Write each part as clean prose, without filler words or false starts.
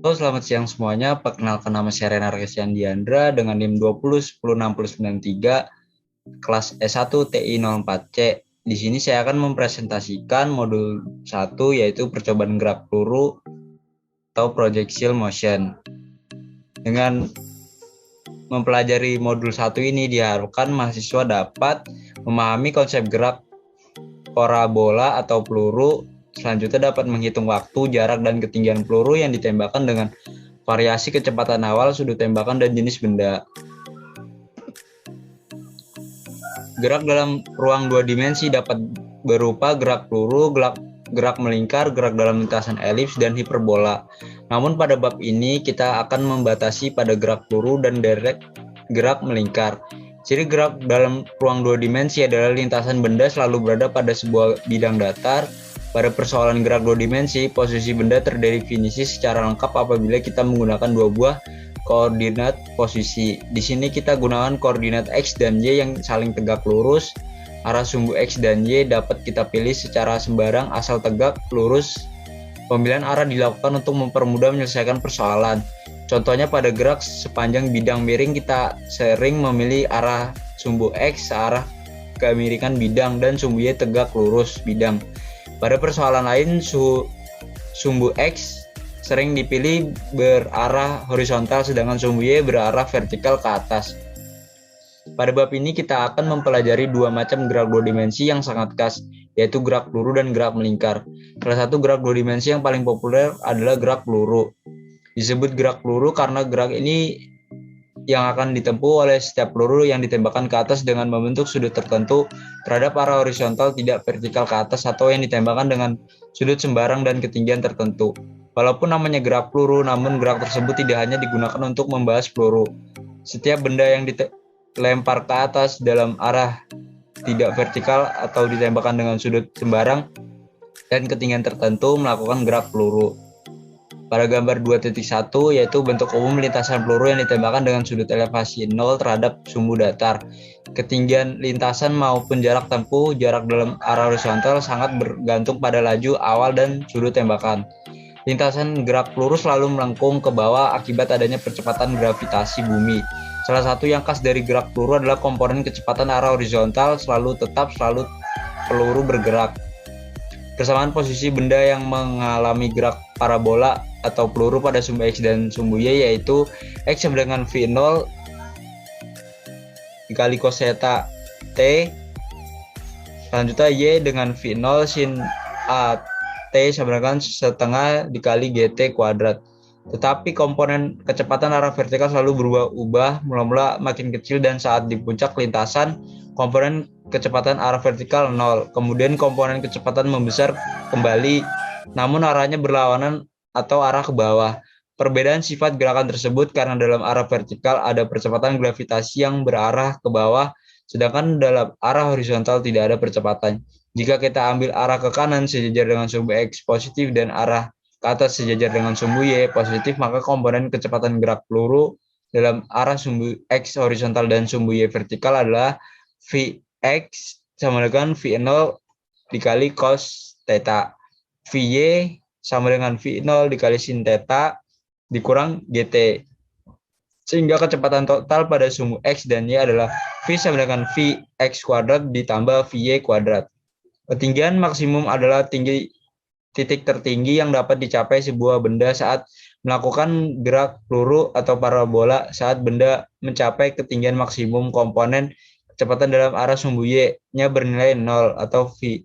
Halo, selamat siang semuanya. Perkenalkan nama saya Renar Kesian Diandra dengan NIM 20106093 kelas S1 TI 04C. Di sini saya akan mempresentasikan modul 1 yaitu percobaan gerak peluru atau projectile motion. Dengan mempelajari modul 1 ini diharapkan mahasiswa dapat memahami konsep gerak parabola atau peluru. Selanjutnya dapat menghitung waktu, jarak, dan ketinggian peluru yang ditembakkan dengan variasi kecepatan awal, sudut tembakan, dan jenis benda. Gerak dalam ruang dua dimensi dapat berupa gerak peluru, gerak melingkar, gerak dalam lintasan elips, dan hiperbola. Namun pada bab ini kita akan membatasi pada gerak peluru dan gerak melingkar. Ciri gerak dalam ruang dua dimensi adalah lintasan benda selalu berada pada sebuah bidang datar. Pada persoalan gerak dua dimensi, posisi benda terdefinisi secara lengkap apabila kita menggunakan dua buah koordinat posisi. Di sini kita gunakan koordinat X dan Y yang saling tegak lurus. Arah sumbu X dan Y dapat kita pilih secara sembarang asal tegak lurus. Pemilihan arah dilakukan untuk mempermudah menyelesaikan persoalan. Contohnya pada gerak sepanjang bidang miring kita sering memilih arah sumbu X searah kemiringan bidang dan sumbu Y tegak lurus bidang. Pada persoalan lain sumbu X sering dipilih berarah horizontal sedangkan sumbu Y berarah vertikal ke atas. Pada bab ini kita akan mempelajari dua macam gerak dua dimensi yang sangat khas, yaitu gerak peluru dan gerak melingkar. Salah satu gerak dua dimensi yang paling populer adalah gerak peluru. Disebut gerak peluru karena gerak ini yang akan ditempuh oleh setiap peluru yang ditembakkan ke atas dengan membentuk sudut tertentu terhadap arah horizontal tidak vertikal ke atas atau yang ditembakkan dengan sudut sembarang dan ketinggian tertentu. Walaupun namanya gerak peluru, namun gerak tersebut tidak hanya digunakan untuk membahas peluru. Setiap benda yang dilempar ke atas dalam arah tidak vertikal atau ditembakkan dengan sudut sembarang dan ketinggian tertentu melakukan gerak peluru. Pada gambar 2.1 yaitu bentuk umum lintasan peluru yang ditembakkan dengan sudut elevasi 0 terhadap sumbu datar. Ketinggian lintasan maupun jarak tempuh, jarak dalam arah horizontal sangat bergantung pada laju awal dan sudut tembakan. Lintasan gerak peluru selalu melengkung ke bawah akibat adanya percepatan gravitasi bumi. Salah satu yang khas dari gerak peluru adalah komponen kecepatan arah horizontal selalu tetap, selalu peluru bergerak. Persamaan posisi benda yang mengalami gerak parabola atau peluru pada sumbu X dan sumbu Y yaitu X sama dengan V0 dikali cos theta T, selanjutnya Y dengan V0 sin A T sama dengan setengah dikali GT kuadrat. Tetapi komponen kecepatan arah vertikal selalu berubah-ubah, mula-mula makin kecil dan saat di puncak lintasan komponen kecepatan arah vertikal 0, kemudian komponen kecepatan membesar kembali namun arahnya berlawanan atau arah ke bawah. Perbedaan sifat gerakan tersebut karena dalam arah vertikal ada percepatan gravitasi yang berarah ke bawah, sedangkan dalam arah horizontal tidak ada percepatan. Jika kita ambil arah ke kanan sejajar dengan sumbu X positif dan arah ke atas sejajar dengan sumbu Y positif, maka komponen kecepatan gerak peluru dalam arah sumbu X horizontal dan sumbu Y vertikal adalah Vx sama dengan V0 dikali cos theta. Vy sama dengan V0 dikali sin theta dikurang GT. Sehingga kecepatan total pada sumbu X dan Y adalah V sama dengan Vx kuadrat ditambah Vy kuadrat. Ketinggian maksimum adalah titik tertinggi yang dapat dicapai sebuah benda saat melakukan gerak peluru atau parabola saat benda mencapai ketinggian maksimum komponen kecepatan dalam arah sumbu Y-nya bernilai 0 atau V.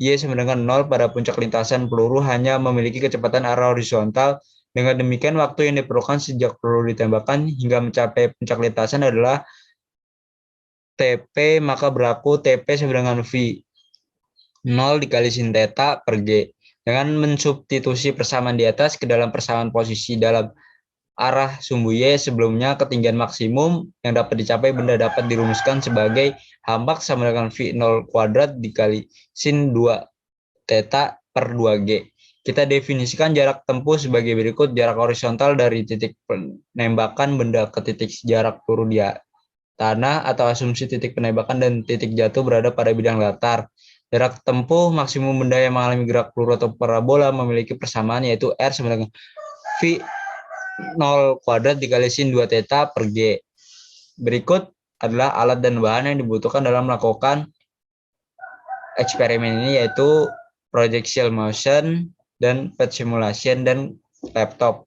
Y sama dengan 0 pada puncak lintasan peluru hanya memiliki kecepatan arah horizontal. Dengan demikian, waktu yang diperlukan sejak peluru ditembakkan hingga mencapai puncak lintasan adalah TP, maka berlaku TP sama dengan V. 0 dikali sin theta per G. Dengan mensubstitusi persamaan di atas ke dalam persamaan posisi dalam arah sumbu Y sebelumnya, ketinggian maksimum yang dapat dicapai benda dapat dirumuskan sebagai Hmax sama dengan V0 kuadrat dikali sin 2 theta per 2G. Kita definisikan jarak tempuh sebagai berikut. Jarak horizontal dari titik penembakan benda ke titik jarak peluru di tanah atau asumsi titik penembakan dan titik jatuh berada pada bidang datar. Jarak tempuh maksimum benda yang mengalami gerak peluru atau parabola memiliki persamaan yaitu R sama dengan V 0 kuadrat dikali sin 2 theta per G. Berikut adalah alat dan bahan yang dibutuhkan dalam melakukan eksperimen ini, yaitu projectile motion dan PET simulation dan laptop.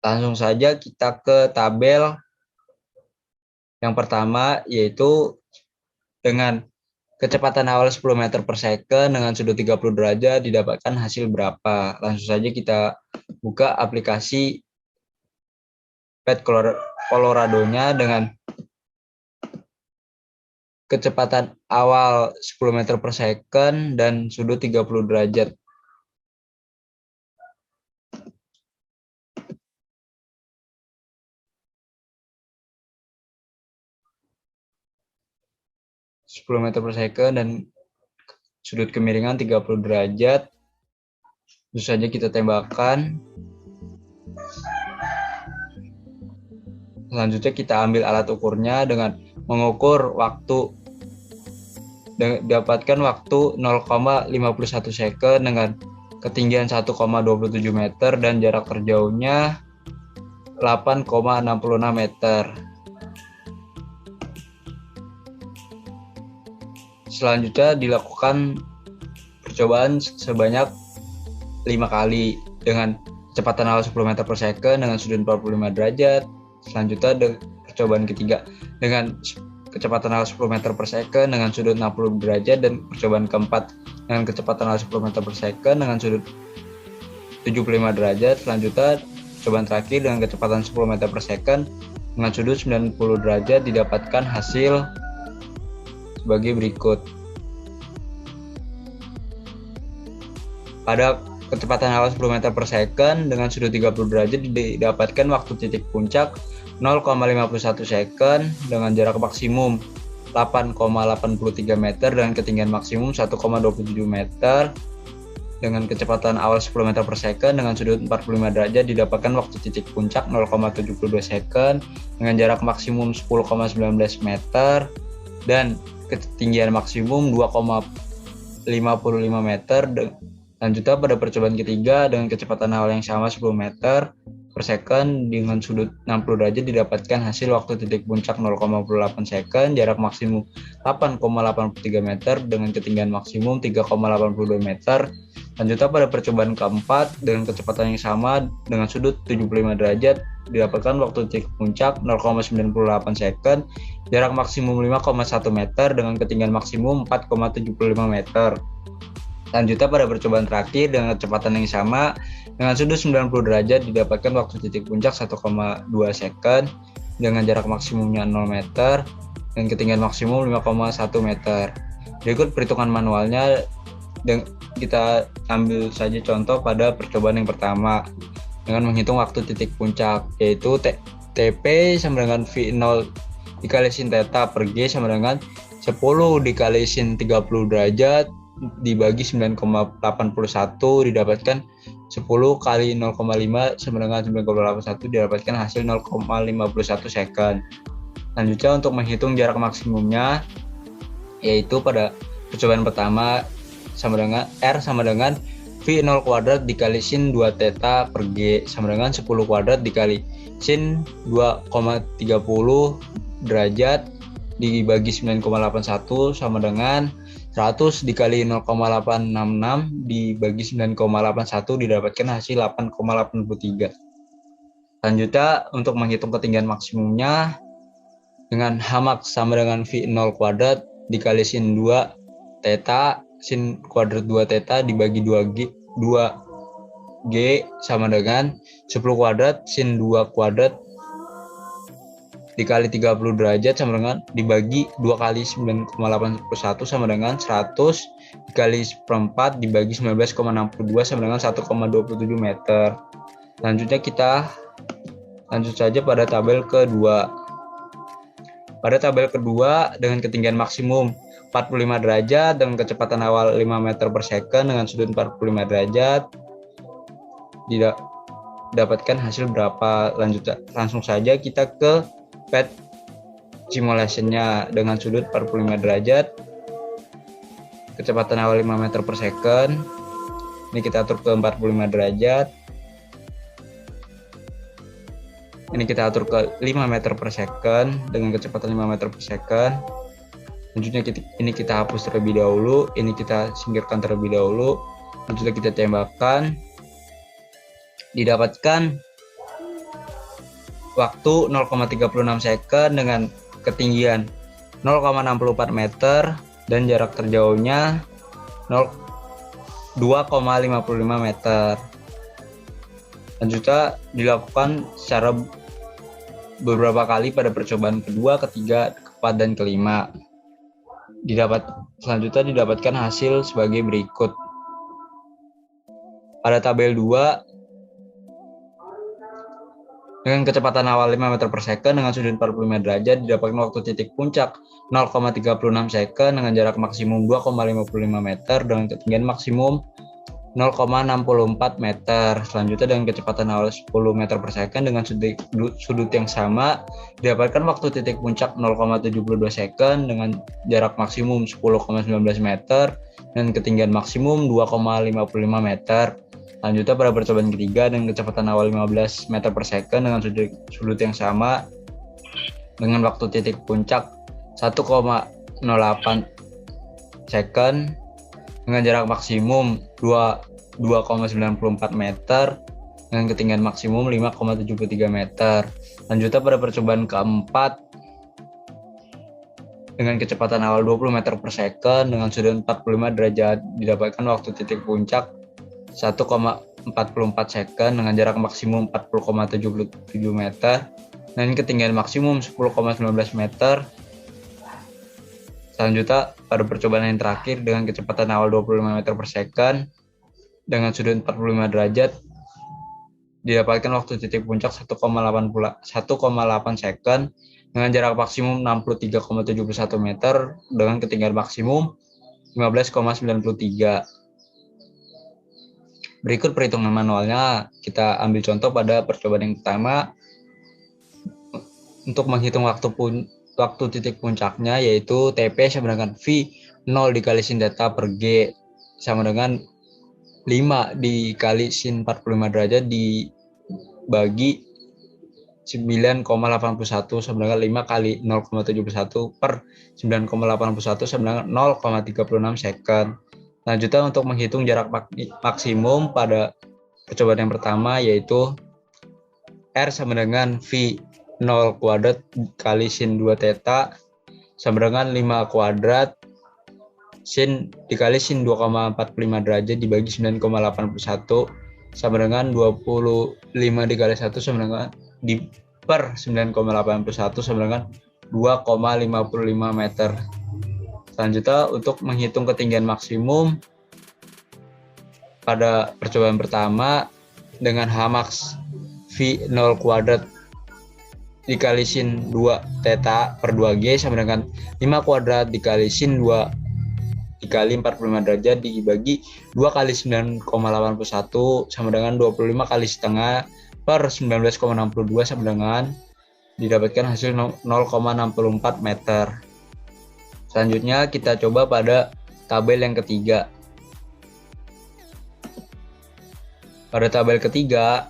Langsung saja kita ke tabel yang pertama, yaitu dengan kecepatan awal 10 meter per second dengan sudut 30 derajat didapatkan hasil berapa. Langsung saja kita buka aplikasi PET Colorado-nya dengan kecepatan awal 10 meter per second dan sudut 30 derajat. Sepuluh meter per second dan sudut kemiringan 30 derajat. Terus saja kita tembakkan. Selanjutnya kita ambil alat ukurnya dengan mengukur waktu, dapatkan waktu 0,51 second dengan ketinggian 1,27 meter dan jarak terjauhnya 8,66 meter. Selanjutnya dilakukan percobaan sebanyak 5 kali dengan kecepatan awal 10 meter per second dengan sudut 45 derajat. Selanjutnya percobaan ketiga dengan kecepatan awal 10 meter per second dengan sudut 60 derajat, dan percobaan keempat dengan kecepatan awal 10 meter per second dengan sudut 75 derajat. Selanjutnya percobaan terakhir dengan kecepatan 10 meter per second dengan sudut 90 derajat didapatkan hasil sebagai berikut. Pada kecepatan awal 10 meter per second dengan sudut 30 derajat didapatkan waktu titik puncak 0,51 second dengan jarak maksimum 8,83 meter dan ketinggian maksimum 1,27 meter. Dengan kecepatan awal 10 meter per second dengan sudut 45 derajat didapatkan waktu titik puncak 0,72 second dengan jarak maksimum 10,19 meter dan ketinggian maksimum 2,55 meter. Lanjutnya pada percobaan ketiga dengan kecepatan awal yang sama 10 meter per second dengan sudut 60 derajat didapatkan hasil waktu titik puncak 0,8 second, jarak maksimum 8,83 meter dengan ketinggian maksimum 3,82 meter. Lanjutnya pada percobaan keempat dengan kecepatan yang sama dengan sudut 75 derajat didapatkan waktu titik puncak 0,98 second, jarak maksimum 5,1 meter dengan ketinggian maksimum 4,75 meter. Lanjutnya pada percobaan terakhir dengan kecepatan yang sama dengan sudut 90 derajat didapatkan waktu titik puncak 1,2 second dengan jarak maksimumnya 0 meter dan ketinggian maksimum 5,1 meter. Berikut perhitungan manualnya, dan kita ambil saja contoh pada percobaan yang pertama dengan menghitung waktu titik puncak, yaitu TP sama dengan V0 dikali sin theta per G sama dengan 10 dikali sin 30 derajat dibagi 9,81 didapatkan 10 kali 0,5 sama dengan 9,81 didapatkan hasil 0,51 second. Selanjutnya untuk menghitung jarak maksimumnya, yaitu pada percobaan pertama sama dengan R sama dengan V0 kuadrat dikali sin 2 theta per G sama dengan 10 kuadrat dikali sin 2,30 derajat dibagi 9,81 sama dengan 100 dikali 0,866 dibagi 9,81 didapatkan hasil 8,83. Selanjutnya untuk menghitung ketinggian maksimumnya dengan Hmax sama dengan V0 kuadrat dikali sin 2 theta sin kuadrat 2 theta dibagi 2G sama dengan 10 kuadrat sin 2 kuadrat dikali 30 derajat sama dengan dibagi 2 kali 9,81 sama dengan 100 dikali seperempat dibagi 19,62 sama dengan 1,27 meter. Selanjutnya kita lanjut saja pada tabel kedua. Pada tabel kedua dengan ketinggian maksimum 45 derajat dengan kecepatan awal 5 meter per second dengan sudut 45 derajat didapatkan hasil berapa. Langsung saja kita ke PET simulation-nya dengan sudut 45 derajat, kecepatan awal 5 meter per second. Ini kita atur ke 45 derajat. Ini kita atur ke 5 meter per second dengan kecepatan 5 meter per second. Selanjutnya ini kita hapus terlebih dahulu, ini kita singkirkan terlebih dahulu. Selanjutnya kita tembakkan. Didapatkan waktu 0,36 second dengan ketinggian 0,64 meter dan jarak terjauhnya 2,55 meter. Selanjutnya dilakukan secara beberapa kali pada percobaan kedua, ketiga, keempat, dan kelima. Selanjutnya didapatkan hasil sebagai berikut. Pada tabel 2, dengan kecepatan awal 5 meter per second dengan sudut 45 derajat didapatkan waktu titik puncak 0,36 second dengan jarak maksimum 2,55 meter dengan ketinggian maksimum 0,64 meter. Selanjutnya dengan kecepatan awal 10 meter per second dengan sudut yang sama didapatkan waktu titik puncak 0,72 second dengan jarak maksimum 10,19 meter dan ketinggian maksimum 2,55 meter. Selanjutnya pada percobaan ketiga dengan kecepatan awal 15 meter per second dengan sudut yang sama dengan waktu titik puncak 1,08 second dengan jarak maksimum 2,94 meter dengan ketinggian maksimum 5,73 meter. Selanjutnya pada percobaan keempat dengan kecepatan awal 20 meter per second dengan sudut 45 derajat didapatkan waktu titik puncak 1,44 second dengan jarak maksimum 40,77 meter dan ketinggian maksimum 10,19 meter. Selanjutnya pada percobaan yang terakhir dengan kecepatan awal 25 meter per second dengan sudut 45 derajat didapatkan waktu titik puncak 1,8 second dengan jarak maksimum 63,71 meter dengan ketinggian maksimum 15,93. Berikut perhitungan manualnya. Kita ambil contoh pada percobaan yang pertama. Untuk menghitung waktu titik puncaknya yaitu TP sama dengan V 0 dikali sin data per G sama dengan 5 dikali sin 45 derajat dibagi 9,81 sama dengan 5 kali 0,71 per 9,81 sama dengan 0,36 second. Selanjutnya untuk menghitung jarak maksimum pada percobaan yang pertama yaitu R sama dengan V 0 kuadrat kali sin 2 theta sama dengan 5 kuadrat sin dikali sin 2,45 derajat dibagi 9,81 sama dengan 25 dikali 1 sama dengan per 9,81 sama dengan 2,55 meter. Selanjutnya untuk menghitung ketinggian maksimum pada percobaan pertama dengan Hmax V 0 kuadrat dikali sin 2 theta per 2G sama dengan 5 kuadrat dikali sin 2 dikali 45 derajat dibagi 2 kali 9,81 sama dengan 25 kali setengah per 19,62 sama dengan didapatkan hasil 0,64 meter. Selanjutnya kita coba pada tabel yang ketiga. Pada tabel ketiga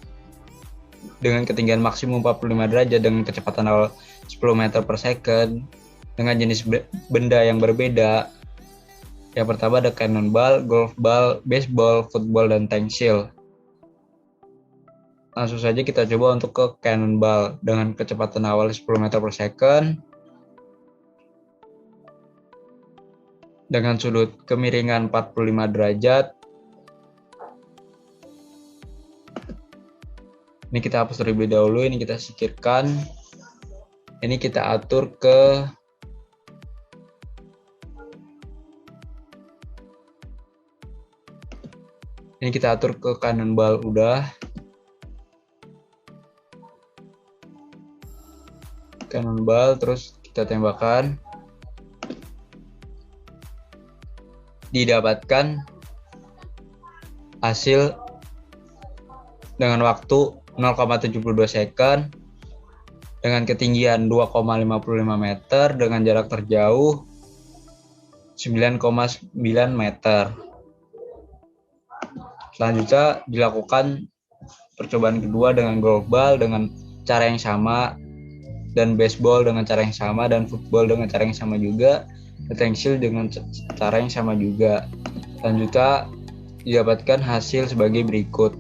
dengan ketinggian maksimum 45 derajat dengan kecepatan awal 10 meter per second dengan jenis benda yang berbeda. Yang pertama ada cannonball, golf ball, baseball, football, dan tank shell. Langsung saja kita coba untuk ke cannonball dengan kecepatan awal 10 meter per second dengan sudut kemiringan 45 derajat. Ini kita hapus terlebih dahulu, ini kita singkirkan. Ini kita atur ke cannonball udah. Cannonball terus kita tembakan. Didapatkan hasil dengan waktu 0,72 second dengan ketinggian 2,55 meter dengan jarak terjauh 9,9 meter. Selanjutnya dilakukan percobaan kedua dengan golf ball dengan cara yang sama, dan baseball dengan cara yang sama, dan football dengan cara yang sama juga, dan shield dengan cara yang sama juga. Selanjutnya didapatkan hasil sebagai berikut.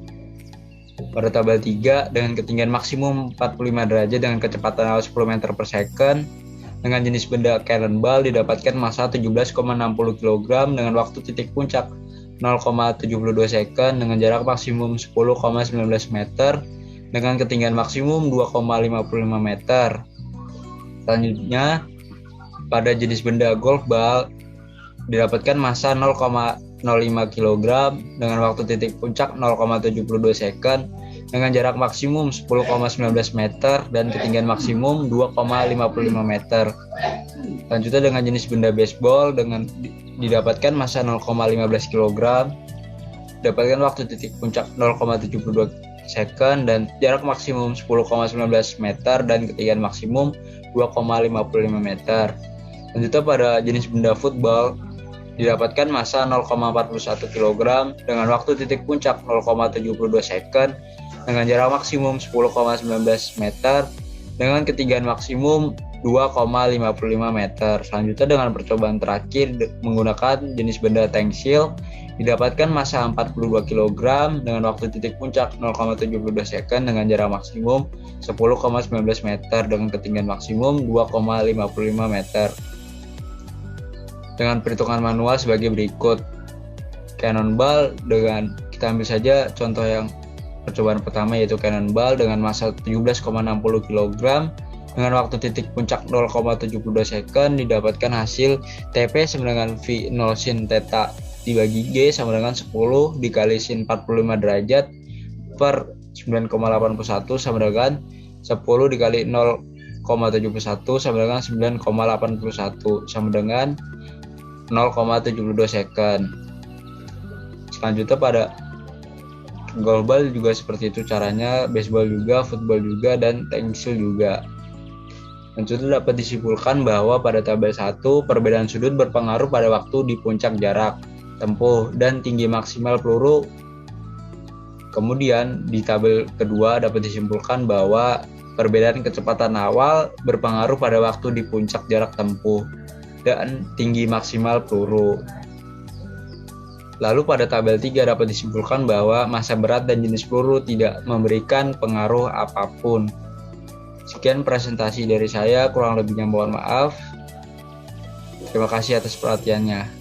Pada tabel 3, dengan ketinggian maksimum 45 derajat dengan kecepatan 10 meter per second, dengan jenis benda cannonball didapatkan massa 17,60 kg dengan waktu titik puncak 0,72 second dengan jarak maksimum 10,19 meter dengan ketinggian maksimum 2,55 meter. Selanjutnya, pada jenis benda golf ball didapatkan massa 0,05 kg dengan waktu titik puncak 0,72 second dengan jarak maksimum 10,19 meter dan ketinggian maksimum 2,55 meter. Selanjutnya, dengan jenis benda baseball dengan didapatkan massa 0,15 kg, didapatkan waktu titik puncak 0,72 second dan jarak maksimum 10,19 meter dan ketinggian maksimum 2,55 meter. Selanjutnya, pada jenis benda football didapatkan massa 0,41 kg dengan waktu titik puncak 0,72 second dengan jarak maksimum 10,19 meter dengan ketinggian maksimum 2,55 meter. Selanjutnya, dengan percobaan terakhir menggunakan jenis benda tank shield didapatkan massa 42 kg dengan waktu titik puncak 0,72 second dengan jarak maksimum 10,19 meter dengan ketinggian maksimum 2,55 meter. Dengan perhitungan manual sebagai berikut. Cannonball, dengan kita ambil saja contoh yang percobaan pertama, yaitu cannonball dengan massa 17,60 kg dengan waktu titik puncak 0,72 second didapatkan hasil TP sama dengan V0 sin theta dibagi G sama dengan 10 dikali sin 45 derajat per 9,81 sama dengan 10 dikali 0,71 sama dengan 9,81 sama dengan 0,72 second. Selanjutnya, pada golf ball juga seperti itu caranya, baseball juga, football juga, dan tank shield juga. Selanjutnya, dapat disimpulkan bahwa pada tabel 1 perbedaan sudut berpengaruh pada waktu di puncak jarak tempuh dan tinggi maksimal peluru. Kemudian di tabel kedua dapat disimpulkan bahwa perbedaan kecepatan awal berpengaruh pada waktu di puncak jarak tempuh dan tinggi maksimal peluru. Lalu pada tabel 3 dapat disimpulkan bahwa massa berat dan jenis peluru tidak memberikan pengaruh apapun. Sekian presentasi dari saya, kurang lebihnya mohon maaf. Terima kasih atas perhatiannya.